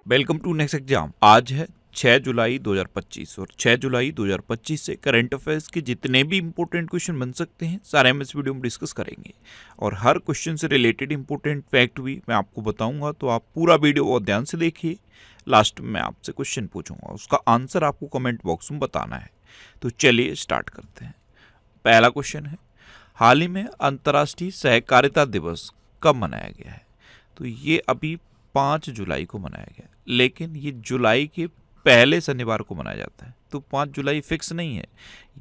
Welcome to next exam. आज है 6 जुलाई 2025 और 6 जुलाई 2025 से करंट अफेयर्स के जितने भी इंपॉर्टेंट क्वेश्चन बन सकते हैं सारे हम इस वीडियो में डिस्कस करेंगे और हर क्वेश्चन से रिलेटेड इंपॉर्टेंट फैक्ट भी मैं आपको बताऊंगा, तो आप पूरा वीडियो और ध्यान से देखिए। लास्ट में मैं आपसे क्वेश्चन पूछूंगा, उसका आंसर आपको कमेंट बॉक्स में बताना है। तो चलिए स्टार्ट करते हैं। पहला क्वेश्चन है, हाल ही में अंतर्राष्ट्रीय सहकारिता दिवस कब मनाया गया है? तो ये अभी 5 जुलाई को मनाया गया, लेकिन ये जुलाई के पहले शनिवार को मनाया जाता है। तो 5 जुलाई फिक्स नहीं है,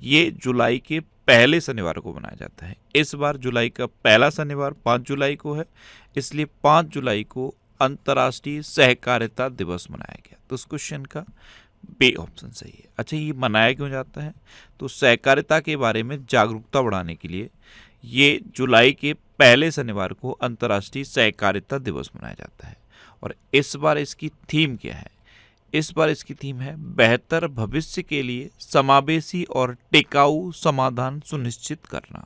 ये जुलाई के पहले शनिवार को मनाया जाता है। इस बार जुलाई का पहला शनिवार 5 जुलाई को है, इसलिए 5 जुलाई को अंतर्राष्ट्रीय सहकारिता दिवस मनाया गया। तो इस क्वेश्चन का बी ऑप्शन सही है। अच्छा, ये मनाया क्यों जाता है? तो सहकारिता के बारे में जागरूकता बढ़ाने के लिए ये जुलाई के पहले शनिवार को अंतर्राष्ट्रीय सहकारिता दिवस मनाया जाता है। और इस बार इसकी थीम क्या है? इस बार इसकी थीम है बेहतर भविष्य के लिए समावेशी और टिकाऊ समाधान सुनिश्चित करना।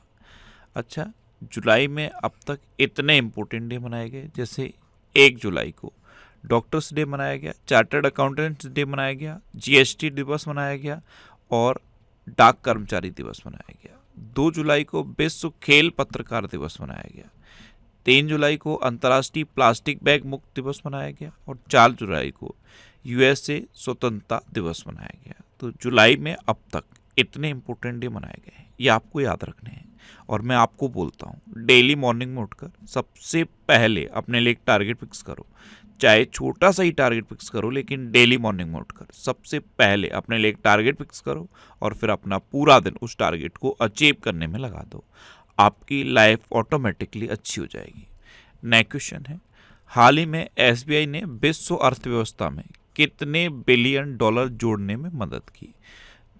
अच्छा, जुलाई में अब तक इतने इम्पोर्टेंट डे मनाए गए, जैसे 1 जुलाई को डॉक्टर्स डे मनाया गया, चार्टर्ड अकाउंटेंट्स डे मनाया गया, जीएसटी दिवस मनाया गया और डाक कर्मचारी दिवस मनाया गया। 2 जुलाई को विश्व खेल पत्रकार दिवस मनाया गया। 3 जुलाई को अंतर्राष्ट्रीय प्लास्टिक बैग मुक्त दिवस मनाया गया और 4 जुलाई को यूएसए स्वतंत्रता दिवस मनाया गया। तो जुलाई में अब तक इतने इम्पोर्टेंट डे मनाए गए हैं, ये आपको याद रखने हैं। और मैं आपको बोलता हूँ, डेली मॉर्निंग में उठकर सबसे पहले अपने लिए एक टारगेट फिक्स करो, चाहे छोटा सा ही टारगेट फिक्स करो, लेकिन डेली मॉर्निंग में उठकर सबसे पहले अपने लिए एक टारगेट फिक्स करो और फिर अपना पूरा दिन उस टारगेट को अचीव करने में लगा दो। आपकी लाइफ ऑटोमेटिकली अच्छी हो जाएगी। नेक्स्ट क्वेश्चन है, हाल ही में एसबीआई ने विश्व अर्थव्यवस्था में कितने बिलियन डॉलर जोड़ने में मदद की?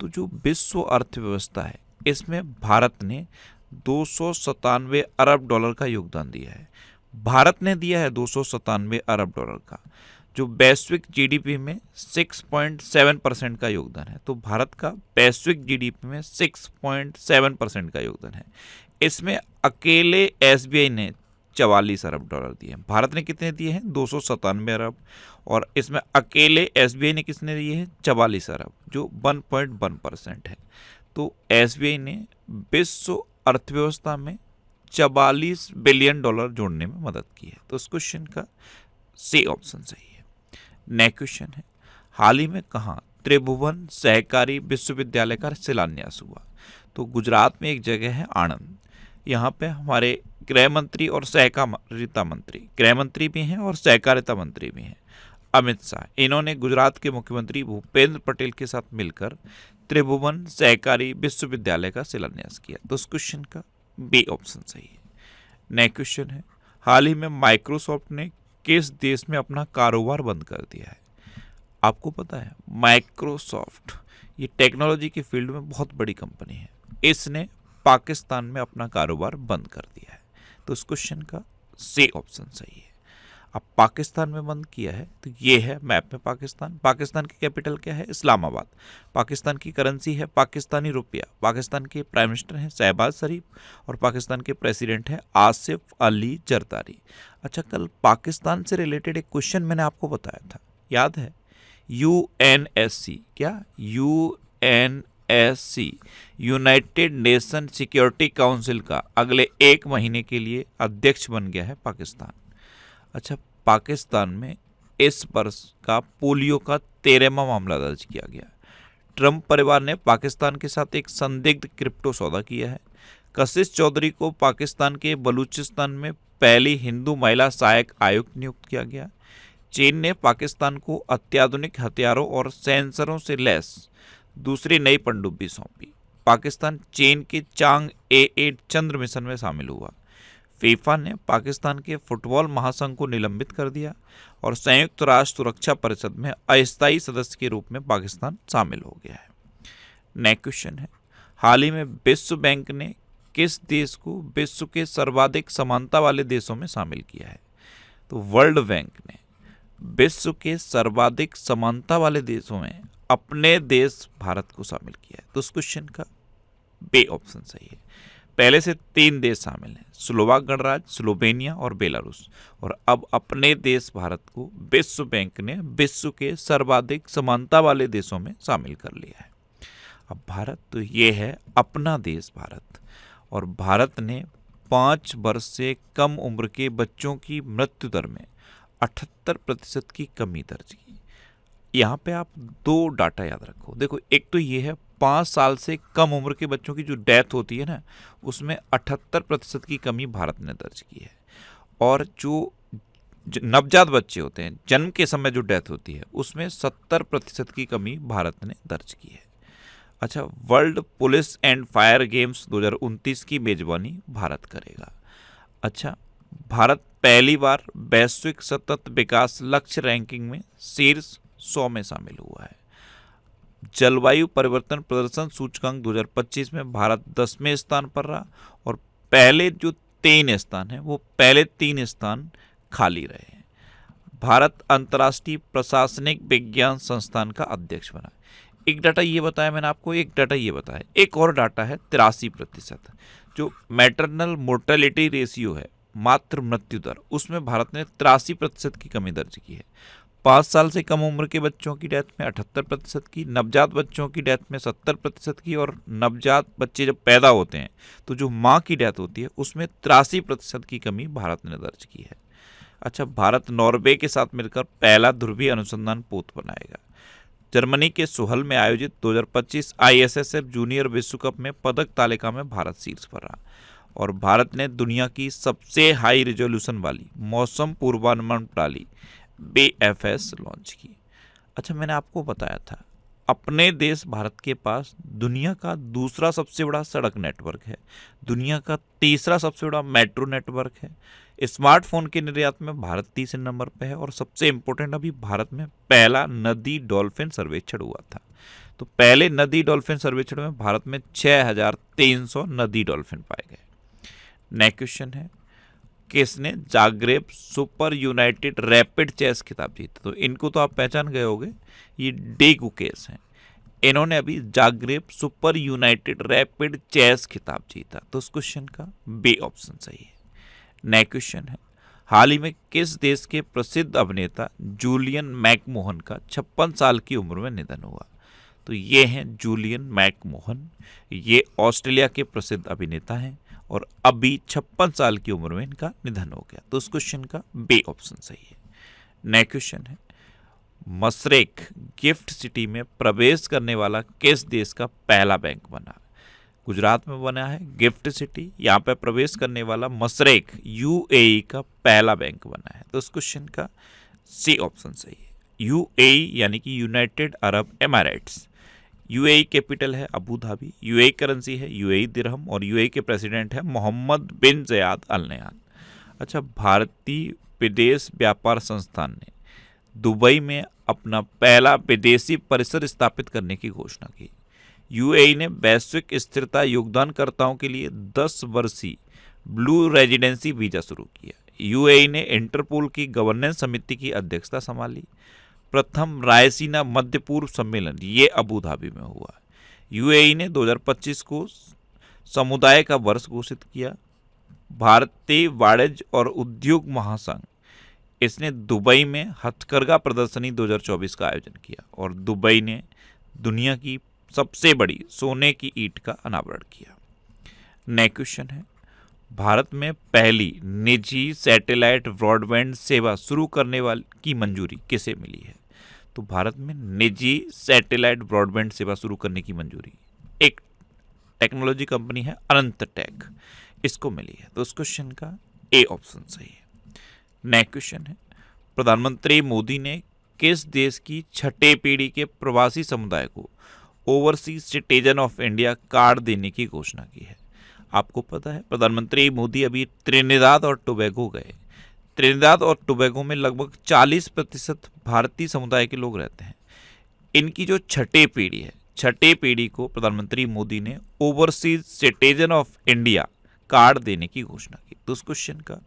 तो जो विश्व अर्थव्यवस्था है, इसमें भारत ने 297 अरब डॉलर का योगदान दिया है। भारत ने दिया है 297 अरब डॉलर का, जो वैश्विक जीडीपी में 6.7% का योगदान है। तो भारत का वैश्विक जीडीपी में 6.7% का योगदान है। इसमें अकेले एसबीआई ने 44 अरब डॉलर दिए हैं। भारत ने कितने दिए हैं? 297 अरब। और इसमें अकेले एसबीआई ने किसने दिए हैं? 44 अरब, जो 1.1% है। तो एसबीआई ने विश्व अर्थव्यवस्था में 44 बिलियन डॉलर जोड़ने में मदद की है। तो इस क्वेश्चन का सी ऑप्शन सही है। नेक्स्ट क्वेश्चन है, हाल ही में कहाँ त्रिभुवन सहकारी विश्वविद्यालय का शिलान्यास हुआ? तो गुजरात में एक जगह है आणंद। यहाँ पे हमारे गृह मंत्री और सहकारिता मंत्री, गृह मंत्री भी हैं और सहकारिता मंत्री भी हैं, अमित शाह, इन्होंने गुजरात के मुख्यमंत्री भूपेंद्र पटेल के साथ मिलकर त्रिभुवन सहकारी विश्वविद्यालय का शिलान्यास किया। तो इस क्वेश्चन का बी ऑप्शन सही है। नेक्स्ट क्वेश्चन है, हाल ही में माइक्रोसॉफ्ट ने किस देश में अपना कारोबार बंद कर दिया है? आपको पता है, माइक्रोसॉफ्ट ये टेक्नोलॉजी की फील्ड में बहुत बड़ी कंपनी है, इसने पाकिस्तान में अपना कारोबार बंद कर दिया है। तो इस क्वेश्चन का सी ऑप्शन सही है। अब पाकिस्तान में बंद किया है, तो ये है मैप में पाकिस्तान। पाकिस्तान की कैपिटल क्या है? इस्लामाबाद। पाकिस्तान की करेंसी है पाकिस्तानी रुपया। पाकिस्तान के प्राइम मिनिस्टर हैं शहबाज शरीफ और पाकिस्तान के प्रेसिडेंट हैं आसिफ अली जरदारी। अच्छा, कल पाकिस्तान से रिलेटेड एक क्वेश्चन मैंने आपको बताया था, याद है? यूएनएससी, क्या UNSC, United nation security council का अगले 1 महीने के लिए अध्यक्ष बन गया है पाकिस्तान। अच्छा, पाकिस्तान में इस वर्ष का पोलियो का 13वां मामला दर्ज किया गया। ट्रंप परिवार ने पाकिस्तान के साथ एक संदिग्ध क्रिप्टो सौदा किया है। कशिश चौधरी को पाकिस्तान के बलूचिस्तान में पहली हिंदू महिला सहायक आयुक्त नियुक्त किया गया। चीन ने पाकिस्तान को अत्याधुनिक हथियारों और सेंसरों से लैस दूसरी नई पनडुब्बी सौंपी। पाकिस्तान चीन के चांग ए8 चंद्र मिशन में शामिल हुआ। फीफा ने पाकिस्तान के फुटबॉल महासंघ को निलंबित कर दिया और संयुक्त राष्ट्र सुरक्षा परिषद में अस्थायी सदस्य के रूप में पाकिस्तान शामिल हो गया है। नेक्स्ट क्वेश्चन है, हाल ही में विश्व बैंक ने किस देश को विश्व के सर्वाधिक समानता वाले देशों में शामिल किया है? तो वर्ल्ड बैंक ने विश्व के सर्वाधिक समानता वाले देशों में अपने देश भारत को शामिल किया है। तो इस क्वेश्चन का बी ऑप्शन सही है। पहले से 3 देश शामिल हैं, स्लोवाक गणराज्य, स्लोवेनिया और बेलारूस। और अब अपने देश भारत को विश्व बैंक ने विश्व के सर्वाधिक समानता वाले देशों में शामिल कर लिया है। अब भारत, तो ये है अपना देश भारत। और भारत ने 5 वर्ष से कम उम्र के बच्चों की मृत्यु दर में 78% की कमी दर्ज की। यहाँ पे आप 2 डाटा याद रखो। देखो, एक तो ये है 5 साल से कम उम्र के बच्चों की जो डेथ होती है ना, उसमें 78% की कमी भारत ने दर्ज की है। और जो नवजात बच्चे होते हैं, जन्म के समय जो डेथ होती है, उसमें 70% की कमी भारत ने दर्ज की है। अच्छा, world police and fire games 2029 की मेजबानी भारत करेगा। अच्छा, भारत पहली बार वैश्विक सतत विकास लक्ष्य रैंकिंग में शीर्ष 100 में शामिल हुआ है। जलवायु परिवर्तन प्रदर्शन सूचकांक 2025 में भारत 10वें स्थान पर रहा और पहले जो 3 स्थान हैं वो पहले 3 स्थान खाली रहे हैं। भारत अंतर्राष्ट्रीय प्रशासनिक विज्ञान संस्थान का अध्यक्ष बना। एक डाटा ये बताया मैंने आपको, एक डाटा ये बताया, एक और डाटा है 83%। जो मैटरनल मोर्टेलिटी रेशियो है, मातृ मृत्यु दर, उसमें भारत ने 83% की कमी दर्ज की है। 5 साल से कम उम्र के बच्चों की डेथ में 78% की, नवजात बच्चों की डेथ में 70% की, और नवजात बच्चे जब पैदा होते हैं तो जो माँ की डेथ होती है उसमें 83% की कमी भारत ने दर्ज की है। अच्छा, भारत नॉर्वे के साथ मिलकर पहला ध्रुवीय अनुसंधान पोत बनाएगा। जर्मनी के सोहल में आयोजित 2025 ISSF जूनियर विश्व कप में पदक तालिका में भारत शीर्ष पर रहा। और भारत ने दुनिया की सबसे हाई रिजोल्यूशन वाली मौसम पूर्वानुमान प्रणाली BFS लॉन्च की। अच्छा, मैंने आपको बताया था अपने देश भारत के पास दुनिया का दूसरा सबसे बड़ा सड़क नेटवर्क है, दुनिया का तीसरा सबसे बड़ा मेट्रो नेटवर्क है। स्मार्टफोन के निर्यात में भारत 3 नंबर पे है। और सबसे इम्पोर्टेंट, अभी भारत में पहला नदी डॉल्फिन सर्वेक्षण हुआ था। तो पहले नदी डॉल्फिन सर्वेक्षण में भारत में 6300 नदी डॉल्फिन पाए गए। नेक्स्ट क्वेश्चन है, किसने Zagreb super united rapid chess खिताब जीता? तो इनको तो आप पहचान गए होंगे, ये डेगू केस हैं। इन्होंने अभी Zagreb super united rapid chess खिताब जीता। तो उस क्वेश्चन का बी ऑप्शन सही है। नेक्स्ट क्वेश्चन है, हाल ही में किस देश के प्रसिद्ध अभिनेता जूलियन मैकमोहन का 56 साल की उम्र में निधन हुआ? तो ये हैं जूलियन मैकमोहन। ये ऑस्ट्रेलिया के प्रसिद्ध अभिनेता हैं और अभी 56 साल की उम्र में इनका निधन हो गया। तो उस क्वेश्चन का बी ऑप्शन सही है। नेक्स्ट क्वेश्चन है, मसरेक गिफ्ट सिटी में प्रवेश करने वाला किस देश का पहला बैंक बना? गुजरात में बना है गिफ्ट सिटी। यहाँ पे प्रवेश करने वाला मसरेक UAE का पहला बैंक बना है। तो उस क्वेश्चन का सी ऑप्शन सही है। UAE यानी कि United Arab Emirates. UAE capital है अबू धाबी, UAE करेंसी है UAE दिरहम और UAE के प्रेसिडेंट है मोहम्मद बिन ज़याद अल नह्यान। अच्छा, भारतीय विदेश व्यापार संस्थान ने दुबई में अपना पहला विदेशी परिसर स्थापित करने की घोषणा की। UAE ने वैश्विक स्थिरता योगदानकर्ताओं के लिए 10 वर्षीय ब्लू रेजिडेंसी वीजा शुरू किया। UAE ने इंटरपोल की गवर्नेंस समिति की अध्यक्षता संभाली। प्रथम रायसीना मध्य पूर्व सम्मेलन ये अबू धाबी में हुआ। UAE ने 2025 को समुदाय का वर्ष घोषित किया। भारतीय वाणिज्य और उद्योग महासंघ, इसने दुबई में हथकरघा प्रदर्शनी 2024 का आयोजन किया और दुबई ने दुनिया की सबसे बड़ी सोने की ईंट का अनावरण किया। नेक्स्ट क्वेश्चन है, भारत में पहली निजी सैटेलाइट ब्रॉडबैंड सेवा शुरू करने वाली की मंजूरी किसे मिली है? तो भारत में निजी सैटेलाइट ब्रॉडबैंड सेवा शुरू करने की मंजूरी एक टेक्नोलॉजी कंपनी है अनंत टेक, इसको मिली है। तो उस क्वेश्चन का ए ऑप्शन सही है। नेक्स्ट क्वेश्चन है, प्रधानमंत्री मोदी ने किस देश की 6ठी पीढ़ी के प्रवासी समुदाय को overseas citizen of India card देने की घोषणा की है? आपको पता है प्रधानमंत्री मोदी अभी त्रिनिदाद और टोबैगो गए। त्रिनिदाद और टोबैगो में लगभग 40% भारतीय समुदाय के लोग रहते हैं। इनकी जो 6ठी पीढ़ी है, 6ठी पीढ़ी को प्रधानमंत्री मोदी ने overseas citizen of India card देने की घोषणा की। तो उस क्वेश्चन का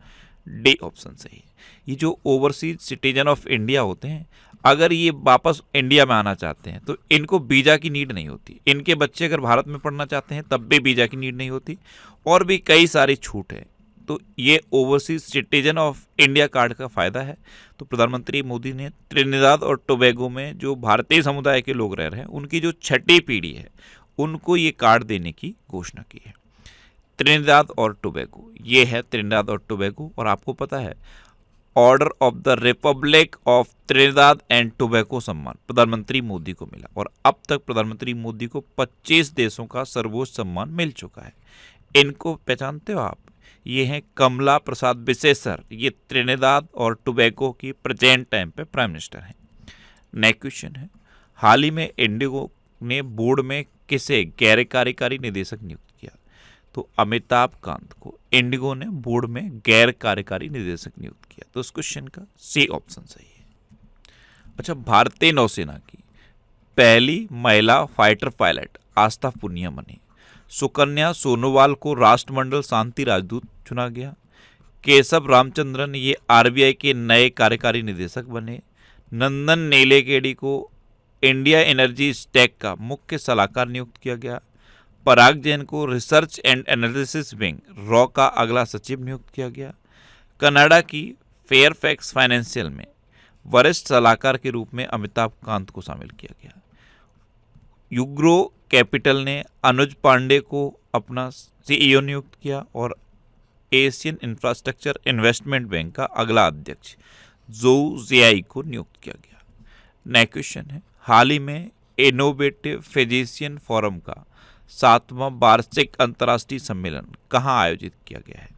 डी ऑप्शन सही है। ये जो ओवरसीज सिटीजन ऑफ इंडिया होते हैं, अगर ये वापस इंडिया में आना चाहते हैं तो इनको वीज़ा की नीड नहीं होती। इनके बच्चे अगर भारत में पढ़ना चाहते हैं तब भी वीज़ा की नीड नहीं होती, और भी कई सारी छूट है। तो ये overseas citizen of India card का फ़ायदा है। तो प्रधानमंत्री मोदी ने त्रिनिदाद और टोबैगो में जो भारतीय समुदाय के लोग रह रहे हैं, उनकी जो छठी पीढ़ी है, उनको ये कार्ड देने की घोषणा की है। त्रिनिदाद और टोबैगो, ये है त्रिनिदाद और टोबैगो। और आपको पता है, order of the Republic of Trinidad and Tobago सम्मान प्रधानमंत्री मोदी को मिला, और अब तक प्रधानमंत्री मोदी को 25 देशों का सर्वोच्च सम्मान मिल चुका है। इनको पहचानते हो आप? ये हैं कमला प्रसाद बिसेसर। ये त्रिनिदाद और टोबैगो की प्रेजेंट टाइम पे प्राइम मिनिस्टर हैं। नेक्स्ट क्वेश्चन है, हाल ही में इंडिगो ने बोर्ड में किसे गैर कार्यकारी निदेशक नियुक्त किया? तो अमिताभ कांत को इंडिगो ने बोर्ड में गैर कार्यकारी निदेशक नियुक्त किया। तो इस क्वेश्चन का सी ऑप्शन सही है। अच्छा, भारतीय नौसेना की पहली महिला फाइटर पायलट आस्था पुनिया बनी। सुकन्या सोनोवाल को राष्ट्रमंडल शांति राजदूत चुना गया। केशव रामचंद्रन ये आरबीआई के नए कार्यकारी निदेशक बने। नंदन नीलेकेडी को इंडिया एनर्जी स्टैक का मुख्य सलाहकार नियुक्त किया गया। पराग जैन को research and analysis wing raw का अगला सचिव नियुक्त किया गया। कनाडा की फेयरफैक्स फाइनेंशियल में वरिष्ठ सलाहकार के रूप में अमिताभ कांत को शामिल किया गया। यूग्रो कैपिटल ने अनुज पांडे को अपना सीईओ नियुक्त किया, और एशियन इंफ्रास्ट्रक्चर इन्वेस्टमेंट बैंक का अगला अध्यक्ष जोउ जियाई को नियुक्त किया गया। नेक्स्ट क्वेश्चन है, हाल ही में इनोवेटिव फिजिशियन फोरम का 7वां वार्षिक अंतर्राष्ट्रीय सम्मेलन कहाँ आयोजित किया गया है?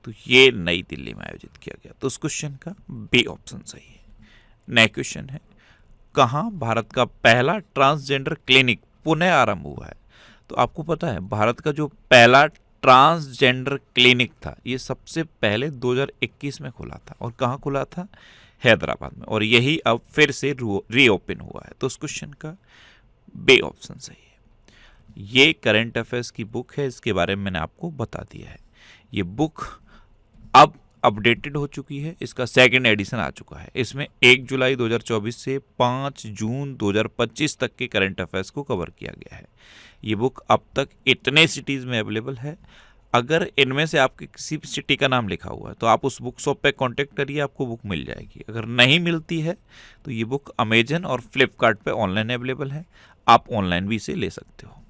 तो ये नई दिल्ली में आयोजित किया गया। तो उस क्वेश्चन का बी ऑप्शन सही है। नेक्स्ट क्वेश्चन है, कहाँ भारत का पहला ट्रांसजेंडर क्लिनिक पुनः आरंभ हुआ है? तो आपको पता है, भारत का जो पहला ट्रांसजेंडर क्लिनिक था, ये सबसे पहले 2021 में खुला था। और कहाँ खुला था? हैदराबाद में। और यही अब फिर से रीओपन हुआ है। तो उस क्वेश्चन का बी ऑप्शन सही है। ये करंट अफेयर्स की बुक है, इसके बारे में मैंने आपको बता दिया है। ये बुक अब अपडेटेड हो चुकी है, इसका सेकंड एडिशन आ चुका है। इसमें 1 जुलाई 2024 से 5 जून 2025 तक के करंट अफेयर्स को कवर किया गया है। ये बुक अब तक इतने सिटीज़ में अवेलेबल है। अगर इनमें से आपके किसी भी सिटी का नाम लिखा हुआ है तो आप उस बुक शॉप पे कांटेक्ट करिए, आपको बुक मिल जाएगी। अगर नहीं मिलती है तो ये बुक अमेजन और फ्लिपकार्ट पे ऑनलाइन अवेलेबल है, आप ऑनलाइन भी इसे ले सकते हो।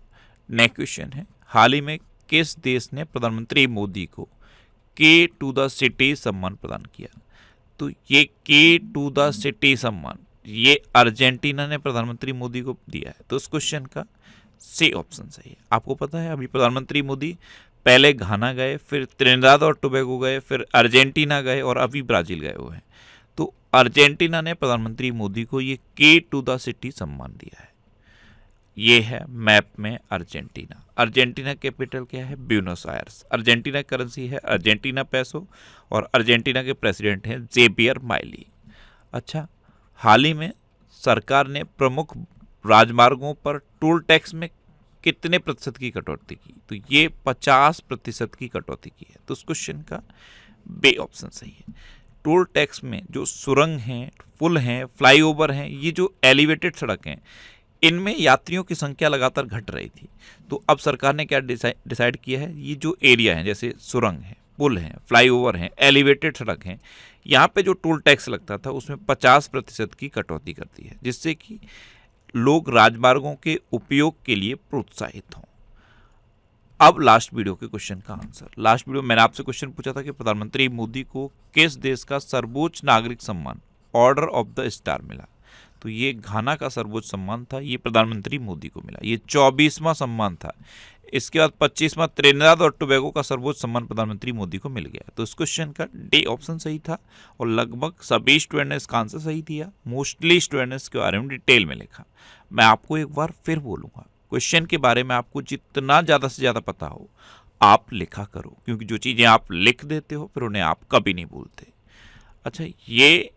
नेक्स्ट क्वेश्चन है, हाल ही में किस देश ने प्रधानमंत्री मोदी को के टू द सिटी सम्मान प्रदान किया? तो ये के टू द सिटी सम्मान ये अर्जेंटीना ने प्रधानमंत्री मोदी को दिया है। तो इस क्वेश्चन का सी ऑप्शन सही है। आपको पता है, अभी प्रधानमंत्री मोदी पहले घाना गए, फिर त्रिनिदाद और टोबैगो गए, फिर अर्जेंटीना गए और अभी ब्राज़ील गए हुए हैं। तो अर्जेंटीना ने प्रधानमंत्री मोदी को ये के टू द सिटी सम्मान दिया है। ये है मैप में अर्जेंटीना। अर्जेंटीना कैपिटल क्या है? Buenos Aires. अर्जेंटीना करेंसी है अर्जेंटीना पैसो, और अर्जेंटीना के प्रेसिडेंट हैं जेबियर माइली। अच्छा, हाल ही में सरकार ने प्रमुख राजमार्गों पर टोल टैक्स में कितने प्रतिशत की कटौती की? तो ये 50% की कटौती की है। तो उस क्वेश्चन का बी ऑप्शन सही है। टोल टैक्स में जो सुरंग हैं, पुल हैं, फ्लाईओवर हैं, ये जो एलिवेटेड सड़क हैं, इनमें यात्रियों की संख्या लगातार घट रही थी। तो अब सरकार ने क्या डिसाइड किया है, ये जो एरिया है, जैसे सुरंग है, पुल हैं, फ्लाईओवर हैं, एलिवेटेड सड़क हैं, यहाँ पे जो टोल टैक्स लगता था उसमें 50% की कटौती कर दी है, जिससे कि लोग राजमार्गों के उपयोग के लिए प्रोत्साहित हों। अब लास्ट वीडियो के क्वेश्चन का आंसर। लास्ट वीडियो में मैंने आपसे क्वेश्चन पूछा था कि प्रधानमंत्री मोदी को किस देश का सर्वोच्च नागरिक सम्मान ऑर्डर ऑफ द स्टार मिला? तो ये घाना का सर्वोच्च सम्मान था, ये प्रधानमंत्री मोदी को मिला। ये 24वां सम्मान था। इसके बाद 25वां त्रिनिदाद और टोबैगो का सर्वोच्च सम्मान प्रधानमंत्री मोदी को मिल गया। तो इस क्वेश्चन का डी ऑप्शन सही था, और लगभग सभी स्टूडेंट ने इसका आंसर सही दिया। मोस्टली स्टूडेंट ने इसके बारे में डिटेल में लिखा। मैं आपको एक बार फिर बोलूँगा, क्वेश्चन के बारे में आपको जितना ज़्यादा से ज़्यादा पता हो आप लिखा करो, क्योंकि जो चीज़ें आप लिख देते हो फिर उन्हें आप कभी नहीं भूलते। अच्छा, ये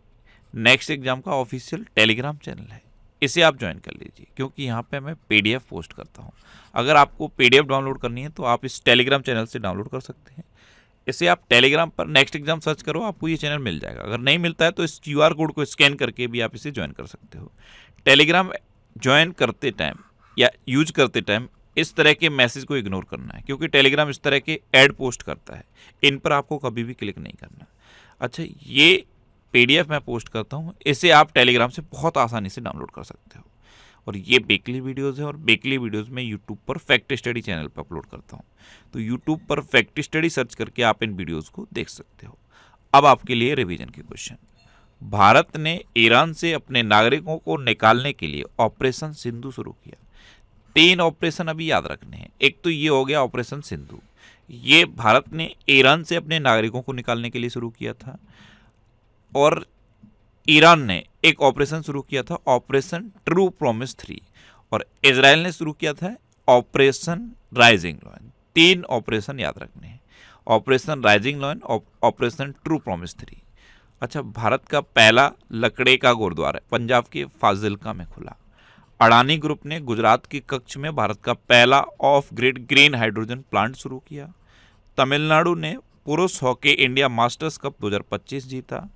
नेक्स्ट एग्जाम का ऑफिशियल टेलीग्राम चैनल है, इसे आप ज्वाइन कर लीजिए, क्योंकि यहाँ पे मैं PDF पोस्ट करता हूँ। अगर आपको PDF डाउनलोड करनी है तो आप इस टेलीग्राम चैनल से डाउनलोड कर सकते हैं। इसे आप टेलीग्राम पर नेक्स्ट एग्जाम सर्च करो, आपको ये चैनल मिल जाएगा। अगर नहीं मिलता है तो इस QR कोड को स्कैन करके भी आप इसे ज्वाइन कर सकते हो। टेलीग्राम ज्वाइन करते टाइम या यूज करते टाइम इस तरह के मैसेज को इग्नोर करना है, क्योंकि टेलीग्राम इस तरह के ऐड पोस्ट करता है, इन पर आपको कभी भी क्लिक नहीं करना। अच्छा, ये PDF मैं पोस्ट करता हूँ, इसे आप टेलीग्राम से बहुत आसानी से डाउनलोड कर सकते हो। और ये वीकली वीडियोज़ है, और वीकली वीडियोज़ में यूट्यूब पर फैक्ट स्टडी चैनल पर अपलोड करता हूँ। तो यूट्यूब पर फैक्ट स्टडी सर्च करके आप इन वीडियोज़ को देख सकते हो। अब आपके लिए रिवीजन के क्वेश्चन। भारत ने ईरान से अपने नागरिकों को निकालने के लिए ऑपरेशन सिंधु शुरू किया। 3 ऑपरेशन अभी याद रखने हैं। एक तो ये हो गया ऑपरेशन सिंधु, ये भारत ने ईरान से अपने नागरिकों को निकालने के लिए शुरू किया था। और ईरान ने एक ऑपरेशन शुरू किया था ऑपरेशन ट्रू प्रॉमिस 3, और इजराइल ने शुरू किया था ऑपरेशन राइजिंग लॉयन। 3 ऑपरेशन याद रखने हैं, operation rising lion, operation true promise 3। अच्छा, भारत का पहला लकड़े का गुरुद्वारा पंजाब के फाजिल्का में खुला। अडानी ग्रुप ने गुजरात की कच्छ में भारत का पहला of grid green hydrogen plant शुरू किया। तमिलनाडु ने पुरुष हॉकी इंडिया मास्टर्स कप 2025 जीता।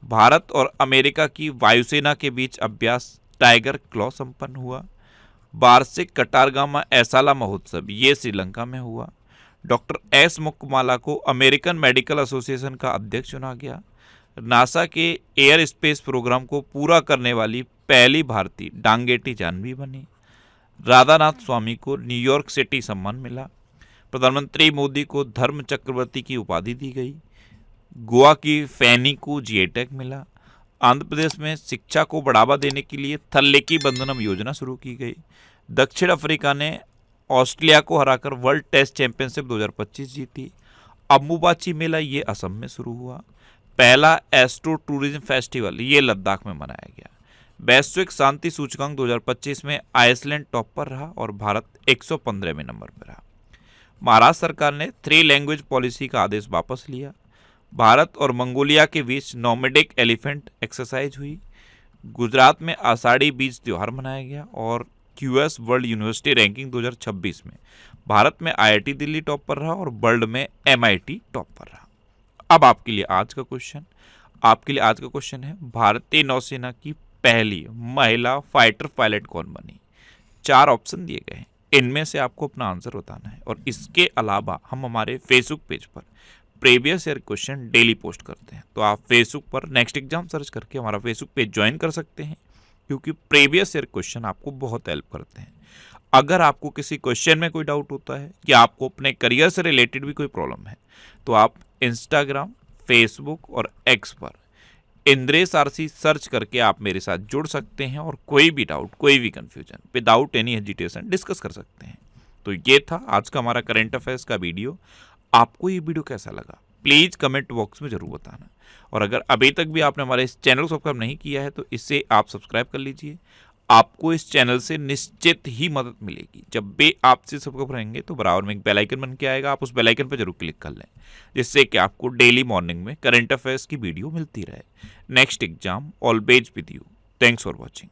भारत और अमेरिका की वायुसेना के बीच अभ्यास टाइगर क्लॉ संपन्न हुआ। वार्षिक कटारगामा ऐसाला महोत्सव ये श्रीलंका में हुआ। डॉक्टर S मुक्कमाला को अमेरिकन मेडिकल एसोसिएशन का अध्यक्ष चुना गया। नासा के एयर स्पेस प्रोग्राम को पूरा करने वाली पहली भारतीय डांगेटी जानवी बनी। राधानाथ स्वामी को न्यूयॉर्क सिटी सम्मान मिला। प्रधानमंत्री मोदी को धर्म चक्रवर्ती की उपाधि दी गई। गोवा की फैनी को GI टैग मिला। आंध्र प्रदेश में शिक्षा को बढ़ावा देने के लिए थल्लेकी बंधनम योजना शुरू की गई। दक्षिण अफ्रीका ने ऑस्ट्रेलिया को हराकर वर्ल्ड टेस्ट चैंपियनशिप 2025 जीती। अम्बुबाची मेला ये असम में शुरू हुआ। पहला एस्ट्रो टूरिज्म फेस्टिवल ये लद्दाख में मनाया गया। वैश्विक शांति सूचकांक 2025 में आइसलैंड टॉप पर रहा और भारत 115वें नंबर पर रहा। महाराष्ट्र सरकार ने 3 लैंग्वेज पॉलिसी का आदेश वापस लिया। भारत और मंगोलिया के बीच नोमैडिक एलिफेंट एक्सरसाइज हुई। गुजरात में आषाढ़ी बीज त्यौहार मनाया गया। और QS वर्ल्ड यूनिवर्सिटी रैंकिंग 2026 में भारत में IIT दिल्ली टॉप पर रहा और वर्ल्ड में MIT टॉप पर रहा। अब आपके लिए आज का क्वेश्चन है, भारतीय नौसेना की पहली महिला फाइटर पायलट कौन बनी? 4 ऑप्शन दिए गए हैं, इनमें से आपको अपना आंसर बताना है। और इसके अलावा हम हमारे फेसबुक पेज पर previous year question daily post करते हैं, तो आप फेसबुक पर नेक्स्ट एग्जाम सर्च करके हमारा फेसबुक पेज ज्वाइन कर सकते हैं, क्योंकि प्रीवियस ईयर क्वेश्चन आपको बहुत हेल्प करते हैं। अगर आपको किसी क्वेश्चन में कोई डाउट होता है या आपको अपने करियर से रिलेटेड भी कोई प्रॉब्लम है, तो आप इंस्टाग्राम, फेसबुक और X पर इंद्रेश RC सर्च करके आप मेरे साथ जुड़ सकते हैं और कोई भी डाउट, कोई भी confusion without any hesitation discuss कर सकते हैं। तो ये था आज का हमारा करंट अफेयर्स का वीडियो। आपको ये वीडियो कैसा लगा प्लीज़ कमेंट बॉक्स में ज़रूर बताना। और अगर अभी तक भी आपने हमारे इस चैनल को सब्सक्राइब नहीं किया है तो इसे आप सब्सक्राइब कर लीजिए। आपको इस चैनल से निश्चित ही मदद मिलेगी। जब भी आपसे सब्सक्राइब रहेंगे तो बराबर में एक बेल आइकन बन के आएगा, आप उस बेल आइकन पर जरूर क्लिक कर लें, जिससे कि आपको डेली मॉर्निंग में करंट अफेयर्स की वीडियो मिलती रहे। Next exam always with you. Thanks for watching.